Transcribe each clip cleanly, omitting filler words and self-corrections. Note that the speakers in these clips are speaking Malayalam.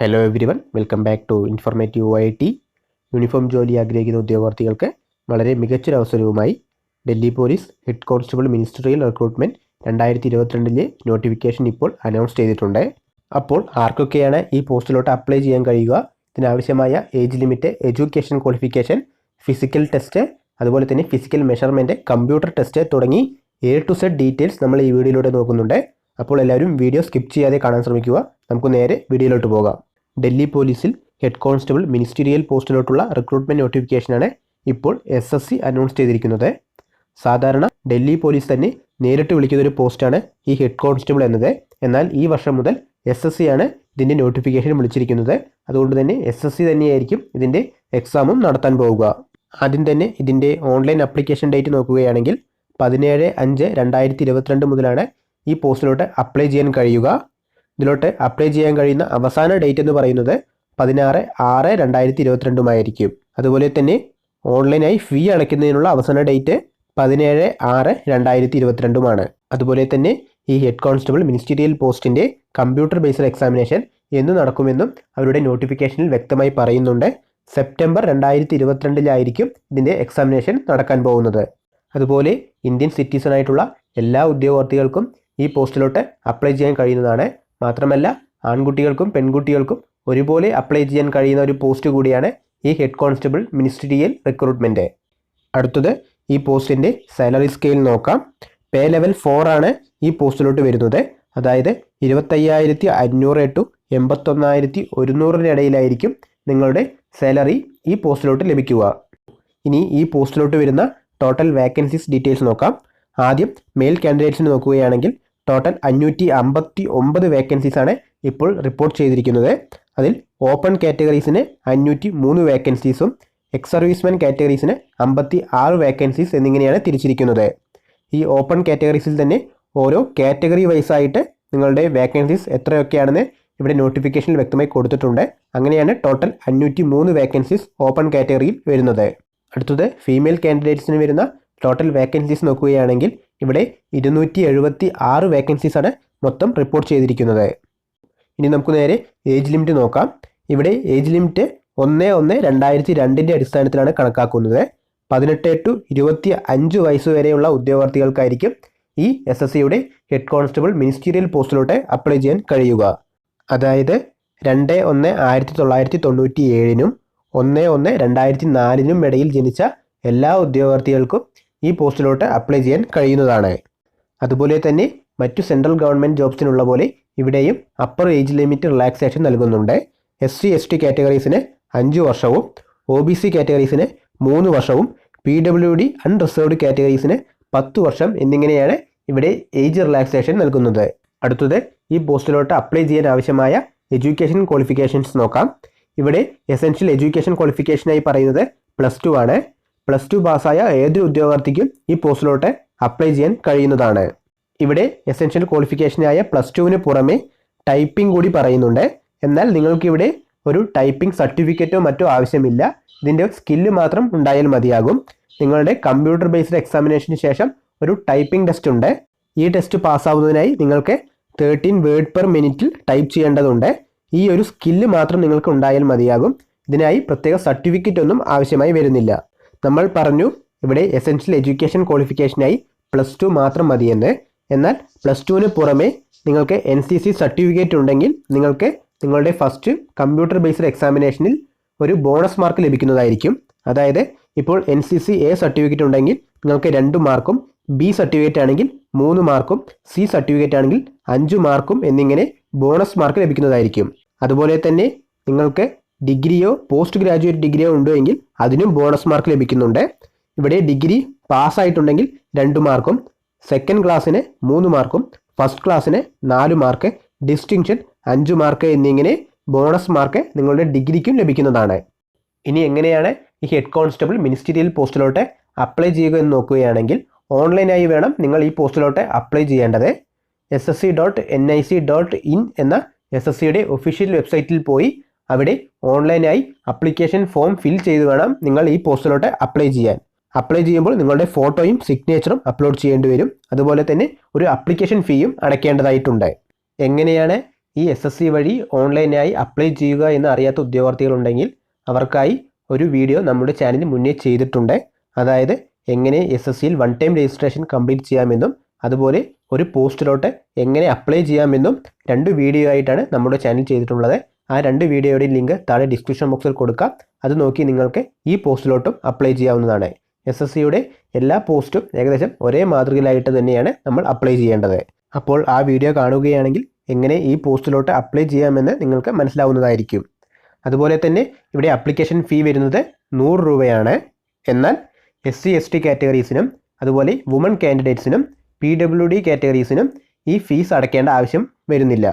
Hello everyone, welcome back to informative IIT. Uniform ജോലി ആഗ്രഹിക്കുന്ന ഉദ്യോഗാർത്ഥികൾക്ക് വളരെ മികച്ചൊരവസരവുമായി Delhi police head constable ministerial recruitment 2022 notification ഇപ്പോൾ അനൗൺസ് ചെയ്തിട്ടുണ്ട്. അപ്പോൾ ആർക്കൊക്കെയാണ് ഈ പോസ്റ്റിലോട്ട് അപ്ലൈ ചെയ്യാൻ കഴിയുക, ഇതിനാവശ്യമായ age limit, education qualification, physical test, അതുപോലെ തന്നെ ഫിസിക്കൽ മെഷർമെൻറ്റ്, കമ്പ്യൂട്ടർ ടെസ്റ്റ് തുടങ്ങി A to Z ഡീറ്റെയിൽസ് നമ്മൾ ഈ വീഡിയോയിലൂടെ നോക്കുന്നുണ്ട്. അപ്പോൾ എല്ലാവരും വീഡിയോ സ്കിപ്പ് ചെയ്യാതെ കാണാൻ ശ്രമിക്കുക. നമുക്ക് നേരെ വീഡിയോയിലോട്ട് പോകാം. ഡൽഹി പോലീസിൽ ഹെഡ് കോൺസ്റ്റബിൾ മിനിസ്റ്റീരിയൽ പോസ്റ്റിലോട്ടുള്ള റിക്രൂട്ട്മെൻറ്റ് നോട്ടിഫിക്കേഷനാണ് ഇപ്പോൾ SSC അനൗൺസ് ചെയ്തിരിക്കുന്നത്. സാധാരണ ഡൽഹി പോലീസ് തന്നെ നേരിട്ട് വിളിക്കുന്നൊരു പോസ്റ്റാണ് ഈ ഹെഡ് കോൺസ്റ്റബിൾ എന്നത്. എന്നാൽ ഈ വർഷം മുതൽ SSC ആണ് ഇതിൻ്റെ നോട്ടിഫിക്കേഷൻ വിളിച്ചിരിക്കുന്നത്. അതുകൊണ്ട് തന്നെ SSC തന്നെയായിരിക്കും ഇതിൻ്റെ എക്സാമും നടത്താൻ പോവുക. ആദ്യം തന്നെ ഇതിൻ്റെ ഓൺലൈൻ അപ്ലിക്കേഷൻ ഡേറ്റ് നോക്കുകയാണെങ്കിൽ 17/5/2022 മുതലാണ് ഈ പോസ്റ്റിലോട്ട് അപ്ലൈ ചെയ്യാൻ കഴിയുക. ഇതിലോട്ട് അപ്ലൈ ചെയ്യാൻ കഴിയുന്ന അവസാന ഡേറ്റ് എന്ന് പറയുന്നത് 16/6/2022 അതുപോലെ തന്നെ ഓൺലൈനായി ഫീ അടയ്ക്കുന്നതിനുള്ള അവസാന ഡേറ്റ് 17/6/2022 അതുപോലെ തന്നെ ഈ ഹെഡ് കോൺസ്റ്റബിൾ മിനിസ്റ്റീരിയൽ പോസ്റ്റിൻ്റെ കമ്പ്യൂട്ടർ ബേസ്ഡ് എക്സാമിനേഷൻ എന്ന് നടക്കുമെന്നും അവരുടെ നോട്ടിഫിക്കേഷനിൽ വ്യക്തമായി പറയുന്നുണ്ട്. സെപ്റ്റംബർ 2022 ഇതിൻ്റെ എക്സാമിനേഷൻ നടക്കാൻ പോകുന്നത്. അതുപോലെ ഇന്ത്യൻ സിറ്റിസൺ ആയിട്ടുള്ള എല്ലാ ഉദ്യോഗാർത്ഥികൾക്കും ഈ പോസ്റ്റിലോട്ട് അപ്ലൈ ചെയ്യാൻ കഴിയുന്നതാണ്. മാത്രമല്ല ആൺകുട്ടികൾക്കും പെൺകുട്ടികൾക്കും ഒരുപോലെ അപ്ലൈ ചെയ്യാൻ കഴിയുന്ന ഒരു പോസ്റ്റ് കൂടിയാണ് ഈ ഹെഡ് കോൺസ്റ്റബിൾ മിനിസ്റ്റീരിയൽ റിക്രൂട്ട്മെൻറ്റ്. അടുത്തത് ഈ പോസ്റ്റിൻ്റെ സാലറി സ്കെയിൽ നോക്കാം. പേ ലെവൽ 4 ആണ് ഈ പോസ്റ്റിലോട്ട് വരുന്നത്. അതായത് 25,500 ടു 81,100 ഇടയിലായിരിക്കും നിങ്ങളുടെ സാലറി ഈ പോസ്റ്റിലോട്ട് ലഭിക്കുക. ഇനി ഈ പോസ്റ്റിലോട്ട് വരുന്ന ടോട്ടൽ വാക്കൻസീസ് ഡീറ്റെയിൽസ് നോക്കാം. ആദ്യം മെയിൽ കാൻഡിഡേറ്റ്സിന് നോക്കുകയാണെങ്കിൽ ടോട്ടൽ 559 വേക്കൻസീസാണ് ഇപ്പോൾ റിപ്പോർട്ട് ചെയ്തിരിക്കുന്നത്. അതിൽ ഓപ്പൺ കാറ്റഗറീസിന് 503 വേക്കൻസീസും എക്സ് സർവീസ്മാൻ കാറ്റഗറീസിന് 56 വേക്കൻസീസ് എന്നിങ്ങനെയാണ് തിരിച്ചിരിക്കുന്നത്. ഈ ഓപ്പൺ കാറ്റഗറീസിൽ തന്നെ ഓരോ കാറ്റഗറി വൈസായിട്ട് നിങ്ങളുടെ വേക്കൻസീസ് എത്രയൊക്കെയാണെന്ന് ഇവിടെ നോട്ടിഫിക്കേഷനിൽ വ്യക്തമായി കൊടുത്തിട്ടുണ്ട്. അങ്ങനെയാണ് ടോട്ടൽ 503 വേക്കൻസീസ് ഓപ്പൺ കാറ്റഗറിയിൽ വരുന്നത്. അടുത്തത് ഫീമെയിൽ കാൻഡിഡേറ്റ്സിന് വരുന്ന ടോട്ടൽ വേക്കൻസീസ് നോക്കുകയാണെങ്കിൽ ഇവിടെ 276 വേക്കൻസീസാണ് മൊത്തം റിപ്പോർട്ട് ചെയ്തിരിക്കുന്നത്. ഇനി നമുക്ക് നേരെ ഏജ് ലിമിറ്റ് നോക്കാം. ഇവിടെ ഏജ് ലിമിറ്റ് 1/1/2002 അടിസ്ഥാനത്തിലാണ് കണക്കാക്കുന്നത്. 18 to 25 വയസ്സ് വരെയുള്ള ഉദ്യോഗാർത്ഥികൾക്കായിരിക്കും ഈ SSCയുടെ ഹെഡ് കോൺസ്റ്റബിൾ മിനിസ്റ്റീരിയൽ പോസ്റ്റിലോട്ട് അപ്ലൈ ചെയ്യാൻ കഴിയുക. അതായത് 2/1/1997 1/1/2004 ഇടയിൽ ജനിച്ച എല്ലാ ഉദ്യോഗാർത്ഥികൾക്കും ഈ പോസ്റ്റിലോട്ട് അപ്ലൈ ചെയ്യാൻ കഴിയുന്നതാണ്. അതുപോലെ തന്നെ മറ്റു സെൻട്രൽ ഗവൺമെൻറ് ജോബ്സിനുള്ള പോലെ ഇവിടെയും അപ്പർ ഏജ് ലിമിറ്റ് റിലാക്സേഷൻ നൽകുന്നുണ്ട്. SC/ST കാറ്റഗറീസിന് 5 വർഷവും OBC കാറ്റഗറീസിന് 3 വർഷവും PWD അൺറിസർവ്ഡ് കാറ്റഗറീസിന് 10 വർഷം എന്നിങ്ങനെയാണ് ഇവിടെ ഏജ് റിലാക്സേഷൻ നൽകുന്നത്. അടുത്തത് ഈ പോസ്റ്റിലോട്ട് അപ്ലൈ ചെയ്യാൻ ആവശ്യമായ എഡ്യൂക്കേഷൻ ക്വാളിഫിക്കേഷൻസ് നോക്കാം. ഇവിടെ എസെൻഷ്യൽ എഡ്യൂക്കേഷൻ ക്വാളിഫിക്കേഷനായി പറയുന്നത് +2 ആണ്. +2 പാസ്സായ ഏതൊരു ഉദ്യോഗാർത്ഥിക്കും ഈ പോസ്റ്റിലോട്ട് അപ്ലൈ ചെയ്യാൻ കഴിയുന്നതാണ്. ഇവിടെ എസെൻഷ്യൽ ക്വാളിഫിക്കേഷനായ +2വിന് പുറമെ ടൈപ്പിംഗ് കൂടി പറയുന്നുണ്ട്. എന്നാൽ നിങ്ങൾക്കിവിടെ ഒരു ടൈപ്പിംഗ് സർട്ടിഫിക്കറ്റോ മറ്റോ ആവശ്യമില്ല. ഇതിൻ്റെ സ്കില്ല് മാത്രം ഉണ്ടായാൽ മതിയാകും. നിങ്ങളുടെ കമ്പ്യൂട്ടർ ബേസ്ഡ് എക്സാമിനേഷന് ശേഷം ഒരു ടൈപ്പിംഗ് ടെസ്റ്റ് ഉണ്ട്. ഈ ടെസ്റ്റ് പാസ്സാവുന്നതിനായി നിങ്ങൾക്ക് 13 വേർഡ് പെർ മിനിറ്റിൽ ടൈപ്പ് ചെയ്യേണ്ടതുണ്ട്. ഈ ഒരു സ്കില്ല് മാത്രം നിങ്ങൾക്ക് ഉണ്ടായാൽ മതിയാകും. ഇതിനായി പ്രത്യേക സർട്ടിഫിക്കറ്റ് ഒന്നും ആവശ്യമായി വരുന്നില്ല. നമ്മൾ പറഞ്ഞു ഇവിടെ എസെൻഷ്യൽ എഡ്യൂക്കേഷൻ ക്വാളിഫിക്കേഷനായി +2 മാത്രം മതിയെന്ന്. എന്നാൽ +2വിന് പുറമെ നിങ്ങൾക്ക് NCC സർട്ടിഫിക്കറ്റ് ഉണ്ടെങ്കിൽ നിങ്ങൾക്ക് നിങ്ങളുടെ ഫസ്റ്റ് കമ്പ്യൂട്ടർ ബേസ്ഡ് എക്സാമിനേഷനിൽ ഒരു ബോണസ് മാർക്ക് ലഭിക്കുന്നതായിരിക്കും. അതായത് ഇപ്പോൾ NCC A സർട്ടിഫിക്കറ്റ് ഉണ്ടെങ്കിൽ നിങ്ങൾക്ക് 2 മാർക്കും, B സർട്ടിഫിക്കറ്റ് ആണെങ്കിൽ 3 മാർക്കും, C സർട്ടിഫിക്കറ്റ് ആണെങ്കിൽ 5 മാർക്കും എന്നിങ്ങനെ ബോണസ് മാർക്ക് ലഭിക്കുന്നതായിരിക്കും. അതുപോലെ തന്നെ നിങ്ങൾക്ക് ഡിഗ്രിയോ പോസ്റ്റ് ഗ്രാജുവേറ്റ് ഡിഗ്രിയോ ഉണ്ടോ എങ്കിൽ അതിനും ബോണസ് മാർക്ക് ലഭിക്കുന്നുണ്ട്. ഇവിടെ ഡിഗ്രി പാസ്സായിട്ടുണ്ടെങ്കിൽ 2 മാർക്കും, സെക്കൻഡ് ക്ലാസ്സിന് 3 മാർക്കും, ഫസ്റ്റ് ക്ലാസ്സിന് 4 മാർക്ക്, ഡിസ്റ്റിങ്ഷൻ 5 മാർക്ക് എന്നിങ്ങനെ ബോണസ് മാർക്ക് നിങ്ങളുടെ ഡിഗ്രിക്കും ലഭിക്കുന്നതാണ്. ഇനി എങ്ങനെയാണ് ഈ ഹെഡ് കോൺസ്റ്റബിൾ മിനിസ്റ്റീരിയൽ പോസ്റ്റിലോട്ട് അപ്ലൈ ചെയ്യുക എന്ന് നോക്കുകയാണെങ്കിൽ ഓൺലൈനായി വേണം നിങ്ങൾ ഈ പോസ്റ്റിലോട്ട് അപ്ലൈ ചെയ്യേണ്ടത്. ssc.nic.in എന്ന SSCയുടെ ഒഫീഷ്യൽ വെബ്സൈറ്റിൽ പോയി അവിടെ ഓൺലൈനായി അപ്ലിക്കേഷൻ ഫോം ഫിൽ ചെയ്ത് വേണം നിങ്ങൾ ഈ പോസ്റ്റിലോട്ട് അപ്ലൈ ചെയ്യാൻ. അപ്ലൈ ചെയ്യുമ്പോൾ നിങ്ങളുടെ ഫോട്ടോയും സിഗ്നേച്ചറും അപ്ലോഡ് ചെയ്യേണ്ടി വരും. അതുപോലെ തന്നെ ഒരു അപ്ലിക്കേഷൻ ഫീയും അടയ്ക്കേണ്ടതായിട്ടുണ്ട്. എങ്ങനെയാണ് ഈ SSC വഴി ഓൺലൈനായി അപ്ലൈ ചെയ്യുക എന്ന് അറിയാത്ത ഉദ്യോഗാർത്ഥികളുണ്ടെങ്കിൽ അവർക്കായി ഒരു വീഡിയോ നമ്മുടെ ചാനലിൽ മുന്നേ ചെയ്തിട്ടുണ്ട്. അതായത് എങ്ങനെ SSCയിൽ വൺ ടൈം രജിസ്ട്രേഷൻ കംപ്ലീറ്റ് ചെയ്യാമെന്നും അതുപോലെ ഒരു പോസ്റ്റിലോട്ട് എങ്ങനെ അപ്ലൈ ചെയ്യാമെന്നും 2 വീഡിയോ ആയിട്ടാണ് നമ്മുടെ ചാനൽ ചെയ്തിട്ടുള്ളത്. ആ 2 വീഡിയോയുടെ ലിങ്ക് താഴെ ഡിസ്ക്രിപ്ഷൻ ബോക്സിൽ കൊടുക്കാം. അത് നോക്കി നിങ്ങൾക്ക് ഈ പോസ്റ്റിലോട്ടും അപ്ലൈ ചെയ്യാവുന്നതാണ്. SSCയുടെ എല്ലാ പോസ്റ്റും ഏകദേശം ഒരേ മാതൃകയിലായിട്ട് തന്നെയാണ് നമ്മൾ അപ്ലൈ ചെയ്യേണ്ടത്. അപ്പോൾ ആ വീഡിയോ കാണുകയാണെങ്കിൽ എങ്ങനെ ഈ പോസ്റ്റിലോട്ട് അപ്ലൈ ചെയ്യാമെന്ന് നിങ്ങൾക്ക് മനസ്സിലാവുന്നതായിരിക്കും. അതുപോലെ തന്നെ ഇവിടെ ആപ്ലിക്കേഷൻ ഫീ വരുന്നത് 100 രൂപയാണ്. എന്നാൽ SC ST കാറ്റഗറീസിനും അതുപോലെ വുമൺ കാൻഡിഡേറ്റ്സിനും PWD കാറ്റഗറീസിനും ഈ ഫീസ് അടയ്ക്കേണ്ട ആവശ്യം വരുന്നില്ല.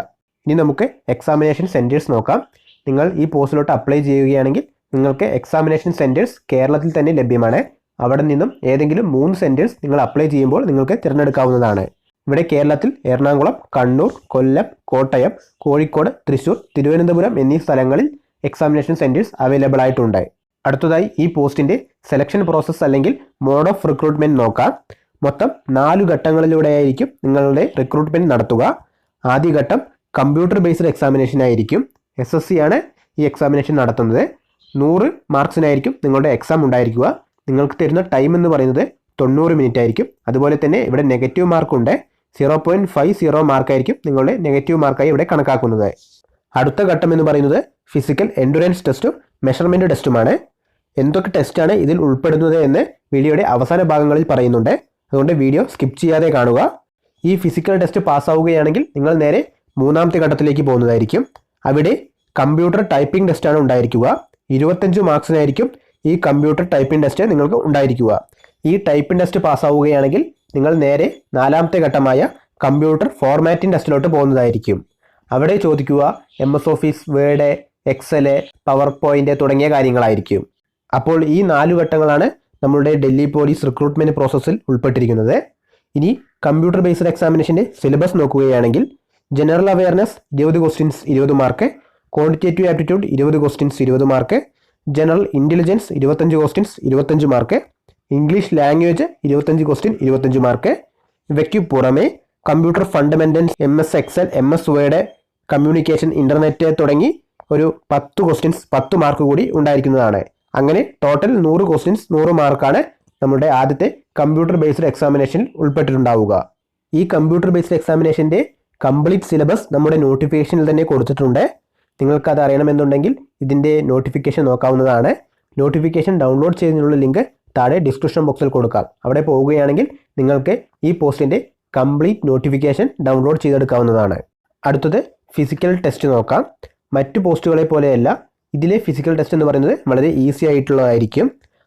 ഇനി നമുക്ക് എക്സാമിനേഷൻ സെൻറ്റേഴ്സ് നോക്കാം. നിങ്ങൾ ഈ പോസ്റ്റിലോട്ട് അപ്ലൈ ചെയ്യുകയാണെങ്കിൽ നിങ്ങൾക്ക് എക്സാമിനേഷൻ സെൻറ്റേഴ്സ് കേരളത്തിൽ തന്നെ ലഭ്യമാണ്. അവിടെ നിന്നും ഏതെങ്കിലും 3 സെൻറ്റേഴ്സ് നിങ്ങൾ അപ്ലൈ ചെയ്യുമ്പോൾ നിങ്ങൾക്ക് തിരഞ്ഞെടുക്കാവുന്നതാണ്. ഇവിടെ കേരളത്തിൽ എറണാകുളം, കണ്ണൂർ, കൊല്ലം, കോട്ടയം, കോഴിക്കോട്, തൃശ്ശൂർ, തിരുവനന്തപുരം എന്നീ സ്ഥലങ്ങളിൽ എക്സാമിനേഷൻ സെൻറ്റേഴ്സ് അവൈലബിൾ ആയിട്ടുണ്ട്. അടുത്തതായി ഈ പോസ്റ്റിൻ്റെ സെലക്ഷൻ പ്രോസസ്സ് അല്ലെങ്കിൽ മോഡ് ഓഫ് റിക്രൂട്ട്മെൻറ്റ് നോക്കാം. മൊത്തം 4 ഘട്ടങ്ങളിലൂടെയായിരിക്കും നിങ്ങളുടെ റിക്രൂട്ട്മെൻറ്റ് നടത്തുക. ആദ്യ ഘട്ടം കമ്പ്യൂട്ടർ ബേസ്ഡ് എക്സാമിനേഷൻ ആയിരിക്കും. SSC ആണ് ഈ എക്സാമിനേഷൻ നടത്തുന്നത്. 100 മാർക്സിനായിരിക്കും നിങ്ങളുടെ എക്സാം ഉണ്ടായിരിക്കുക. നിങ്ങൾക്ക് തരുന്ന ടൈം എന്ന് പറയുന്നത് 90 മിനിറ്റ് ആയിരിക്കും. അതുപോലെ തന്നെ ഇവിടെ നെഗറ്റീവ് മാർക്കുണ്ട്. 0.50 മാർക്കായിരിക്കും നിങ്ങളുടെ നെഗറ്റീവ് മാർക്കായി ഇവിടെ കണക്കാക്കുന്നത്. അടുത്ത ഘട്ടം എന്ന് പറയുന്നത് ഫിസിക്കൽ എൻഡുറൻസ് ടെസ്റ്റും മെഷർമെൻറ്റ് ടെസ്റ്റുമാണ്. എന്തൊക്കെ ടെസ്റ്റാണ് ഇതിൽ ഉൾപ്പെടുന്നത് എന്ന് വീഡിയോയുടെ അവസാന ഭാഗങ്ങളിൽ പറയുന്നുണ്ട്. അതുകൊണ്ട് വീഡിയോ സ്കിപ്പ് ചെയ്യാതെ കാണുക. ഈ ഫിസിക്കൽ ടെസ്റ്റ് പാസ്സാവുകയാണെങ്കിൽ നിങ്ങൾ നേരെ 3ാമത്തെ ഘട്ടത്തിലേക്ക് പോകുന്നതായിരിക്കും. അവിടെ കമ്പ്യൂട്ടർ ടൈപ്പിംഗ് ടെസ്റ്റാണ് ഉണ്ടായിരിക്കുക. 25 മാർക്സിനായിരിക്കും ഈ കമ്പ്യൂട്ടർ ടൈപ്പിംഗ് ടെസ്റ്റ് നിങ്ങൾക്ക് ഉണ്ടായിരിക്കുക. ഈ ടൈപ്പിംഗ് ടെസ്റ്റ് പാസ്സാവുകയാണെങ്കിൽ നിങ്ങൾ നേരെ 4ാമത്തെ ഘട്ടമായ കമ്പ്യൂട്ടർ ഫോർമാറ്റിംഗ് ടെസ്റ്റിലോട്ട് പോകുന്നതായിരിക്കും. അവിടെ ചോദിക്കുക MS Office, Word, Excel, PowerPoint തുടങ്ങിയ കാര്യങ്ങളായിരിക്കും. അപ്പോൾ ഈ 4 ഘട്ടങ്ങളാണ് നമ്മളുടെ ഡൽഹി പോലീസ് റിക്രൂട്ട്മെൻറ്റ് പ്രോസസ്സിൽ ഉൾപ്പെട്ടിരിക്കുന്നത്. ഇനി കമ്പ്യൂട്ടർ ബേസ്ഡ് എക്സാമിനേഷൻ്റെ സിലബസ് നോക്കുകയാണെങ്കിൽ general awareness 20 questions 20 mark, quantitative aptitude 20 questions 20 mark, general intelligence 25 questions 25 mark, English language 25 question 25 mark. ഇവയ്ക്ക് പുറമെ computer fundamentals, MS Excel, MS Word, communication, internet തുടങ്ങി ഒരു 10 ക്വസ്റ്റ്യൻസ് 10 മാർക്ക് കൂടി ഉണ്ടായിരിക്കുന്നതാണ്. അങ്ങനെ ടോട്ടൽ 100 ക്വസ്റ്റ്യൻസ് 100 മാർക്കാണ് നമ്മുടെ ആദ്യത്തെ കമ്പ്യൂട്ടർ ബേസ്ഡ് എക്സാമിനേഷനിൽ ഉൾപ്പെട്ടിട്ടുണ്ടാവുക. ഈ കമ്പ്യൂട്ടർ ബേസ്ഡ് എക്സാമിനേഷൻ്റെ കംപ്ലീറ്റ് സിലബസ് നമ്മുടെ നോട്ടിഫിക്കേഷനിൽ തന്നെ കൊടുത്തിട്ടുണ്ട്. നിങ്ങൾക്കത് അറിയണമെന്നുണ്ടെങ്കിൽ ഇതിൻ്റെ നോട്ടിഫിക്കേഷൻ നോക്കാവുന്നതാണ്. നോട്ടിഫിക്കേഷൻ ഡൗൺലോഡ് ചെയ്യുന്നതിനുള്ള ലിങ്ക് താഴെ ഡിസ്ക്രിപ്ഷൻ ബോക്സിൽ കൊടുക്കാം. അവിടെ പോവുകയാണെങ്കിൽ നിങ്ങൾക്ക് ഈ പോസ്റ്റിൻ്റെ കംപ്ലീറ്റ് നോട്ടിഫിക്കേഷൻ ഡൗൺലോഡ് ചെയ്തെടുക്കാവുന്നതാണ്. അടുത്തത് ഫിസിക്കൽ ടെസ്റ്റ് നോക്കാം. മറ്റു പോസ്റ്റുകളെ പോലെയല്ല ഇതിലെ ഫിസിക്കൽ ടെസ്റ്റ് എന്ന് പറയുന്നത് വളരെ ഈസി ആയിട്ടുള്ളതായിരിക്കും.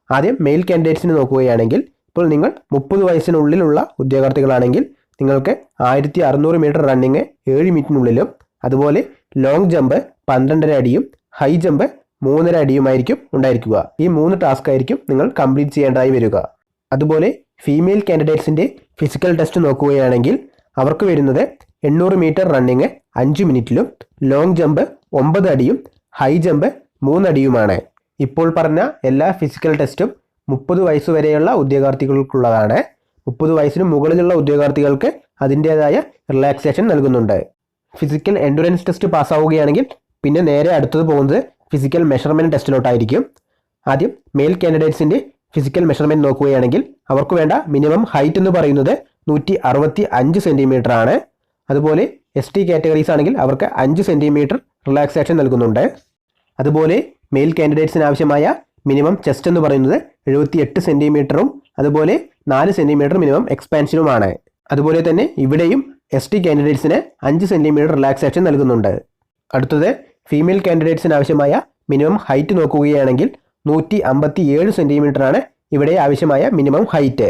ആദ്യം മെയിൽ കാൻഡിഡേറ്റ്സിന് നോക്കുകയാണെങ്കിൽ ഇപ്പോൾ നിങ്ങൾ 30 വയസ്സിനുള്ളിലുള്ള ഉദ്യോഗാർത്ഥികളാണെങ്കിൽ നിങ്ങൾക്ക് 1600 മീറ്റർ റണ്ണിങ് 7 മിനിറ്റിനുള്ളിലും അതുപോലെ ലോങ് ജമ്പ് 12.5 അടിയും ഹൈ ജമ്പ് 3.5 അടിയുമായിരിക്കും ഉണ്ടായിരിക്കുക. ഈ 3 ടാസ്ക് ആയിരിക്കും നിങ്ങൾ കംപ്ലീറ്റ് ചെയ്യേണ്ടതായി വരിക. അതുപോലെ ഫീമെയിൽ കാൻഡിഡേറ്റ്സിൻ്റെ ഫിസിക്കൽ ടെസ്റ്റ് നോക്കുകയാണെങ്കിൽ അവർക്ക് വരുന്നത് 800 മീറ്റർ റണ്ണിങ് 5 മിനിറ്റിലും ലോങ് ജമ്പ് 9 അടിയും ഹൈ ജമ്പ് 3 അടിയുമാണ്. ഇപ്പോൾ പറഞ്ഞ എല്ലാ ഫിസിക്കൽ ടെസ്റ്റും 30 വയസ്സ് വരെയുള്ള ഉദ്യോഗാർത്ഥികൾക്കുള്ളതാണ്. 30 വയസ്സിന് മുകളിലുള്ള ഉദ്യോഗാർത്ഥികൾക്ക് അതിൻ്റേതായ റിലാക്സേഷൻ നൽകുന്നുണ്ട്. ഫിസിക്കൽ എൻഡുറൻസ് ടെസ്റ്റ് പാസ്സാവുകയാണെങ്കിൽ പിന്നെ നേരെ അടുത്തത് പോകുന്നത് ഫിസിക്കൽ മെഷർമെൻറ്റ് ടെസ്റ്റിലോട്ടായിരിക്കും. ആദ്യം മെയിൽ കാൻഡിഡേറ്റ്സിൻ്റെ ഫിസിക്കൽ മെഷർമെൻറ്റ് നോക്കുകയാണെങ്കിൽ അവർക്ക് വേണ്ട മിനിമം ഹൈറ്റ് എന്ന് പറയുന്നത് 165 സെൻറ്റിമീറ്റർ ആണ്. അതുപോലെ ST കാറ്റഗറീസ് ആണെങ്കിൽ അവർക്ക് 5 സെൻറ്റിമീറ്റർ റിലാക്സേഷൻ നൽകുന്നുണ്ട്. അതുപോലെ മെയിൽ കാൻഡിഡേറ്റ്സിന് ആവശ്യമായ മിനിമം ചെസ്റ്റ് എന്ന് പറയുന്നത് 78 സെൻറ്റിമീറ്ററും അതുപോലെ 4 സെൻറ്റിമീറ്റർ മിനിമം എക്സ്പാൻഷനുമാണ്. അതുപോലെ തന്നെ ഇവിടെയും ST കാൻഡിഡേറ്റ്സിന് 5 സെൻറ്റിമീറ്റർ റിലാക്സേഷൻ നൽകുന്നുണ്ട്. അടുത്തത് ഫീമെയിൽ കാൻഡിഡേറ്റ്സിന് ആവശ്യമായ മിനിമം ഹൈറ്റ് നോക്കുകയാണെങ്കിൽ 157 സെൻറ്റിമീറ്റർ ആണ് ഇവിടെ ആവശ്യമായ മിനിമം ഹൈറ്റ്.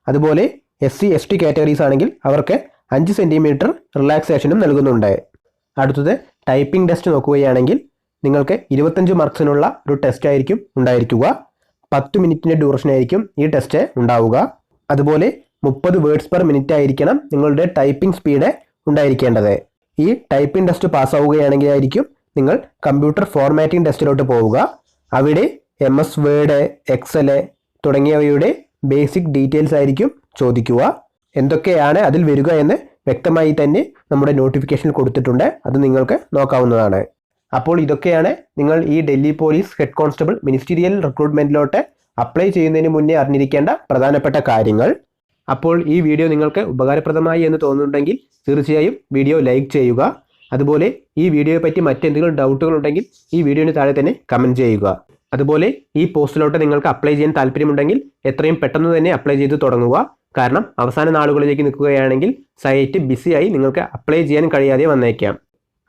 അതുപോലെ SC ST കാറ്റഗറീസ് ആണെങ്കിൽ അവർക്ക് 5 സെൻറ്റിമീറ്റർ റിലാക്സേഷനും നൽകുന്നുണ്ട്. അടുത്തത് ടൈപ്പിംഗ് ടെസ്റ്റ് നോക്കുകയാണെങ്കിൽ നിങ്ങൾക്ക് 25 മാർക്സിനുള്ള ഒരു ടെസ്റ്റ് ആയിരിക്കും ഉണ്ടായിരിക്കുക. 10 മിനിറ്റിൻ്റെ ഡ്യൂറേഷൻ ആയിരിക്കും ഈ ടെസ്റ്റ് ഉണ്ടാവുക. അതുപോലെ 30 വേർഡ്സ് പെർ മിനിറ്റ് ആയിരിക്കണം നിങ്ങളുടെ ടൈപ്പിംഗ് സ്പീഡ് ഉണ്ടായിരിക്കേണ്ടത്. ഈ ടൈപ്പിംഗ് ടെസ്റ്റ് പാസ്സാവുകയാണെങ്കിൽ ആയിരിക്കും നിങ്ങൾ കമ്പ്യൂട്ടർ ഫോർമാറ്റിംഗ് ടെസ്റ്റിലോട്ട് പോവുക. അവിടെ MS വേഡ്, എക്സൽ തുടങ്ങിയവയുടെ ബേസിക് ഡീറ്റെയിൽസ് ആയിരിക്കും ചോദിക്കുക. എന്തൊക്കെയാണ് അതിൽ വരിക എന്ന് വ്യക്തമായി തന്നെ നമ്മുടെ നോട്ടിഫിക്കേഷനിൽ കൊടുത്തിട്ടുണ്ട്. അത് നിങ്ങൾക്ക് നോക്കാവുന്നതാണ്. അപ്പോൾ ഇതൊക്കെയാണ് നിങ്ങൾ ഈ Delhi police head constable ministerial റിക്രൂട്ട്മെന്റിലോട്ട് അപ്ലൈ ചെയ്യുന്നതിന് മുന്നേ അറിഞ്ഞിരിക്കേണ്ട പ്രധാനപ്പെട്ട കാര്യങ്ങൾ. അപ്പോൾ ഈ വീഡിയോ നിങ്ങൾക്ക് ഉപകാരപ്രദമായി എന്ന് തോന്നുന്നുണ്ടെങ്കിൽ തീർച്ചയായും വീഡിയോ ലൈക്ക് ചെയ്യുക. അതുപോലെ ഈ വീഡിയോയെ പറ്റി മറ്റെന്തെങ്കിലും ഡൗട്ടുകൾ ഉണ്ടെങ്കിൽ ഈ വീഡിയോന് താഴെ തന്നെ കമൻറ്റ് ചെയ്യുക. അതുപോലെ ഈ പോസ്റ്റിലോട്ട് നിങ്ങൾക്ക് അപ്ലൈ ചെയ്യാൻ താല്പര്യമുണ്ടെങ്കിൽ എത്രയും പെട്ടെന്ന് തന്നെ അപ്ലൈ ചെയ്ത് തുടങ്ങുക. കാരണം അവസാന നാളുകളിലേക്ക് നിൽക്കുകയാണെങ്കിൽ സൈറ്റ് ബിസിയായി നിങ്ങൾക്ക് അപ്ലൈ ചെയ്യാൻ കഴിയാതെ വന്നേക്കാം.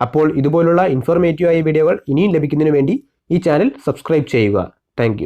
അപ്പോൾ ഇതുപോലുള്ള ഇൻഫോർമേറ്റീവായ വീഡിയോകൾ ഇനിയും ലഭിക്കുന്നതിന് വേണ്ടി ഈ ചാനൽ സബ്സ്ക്രൈബ് ചെയ്യുക. താങ്ക്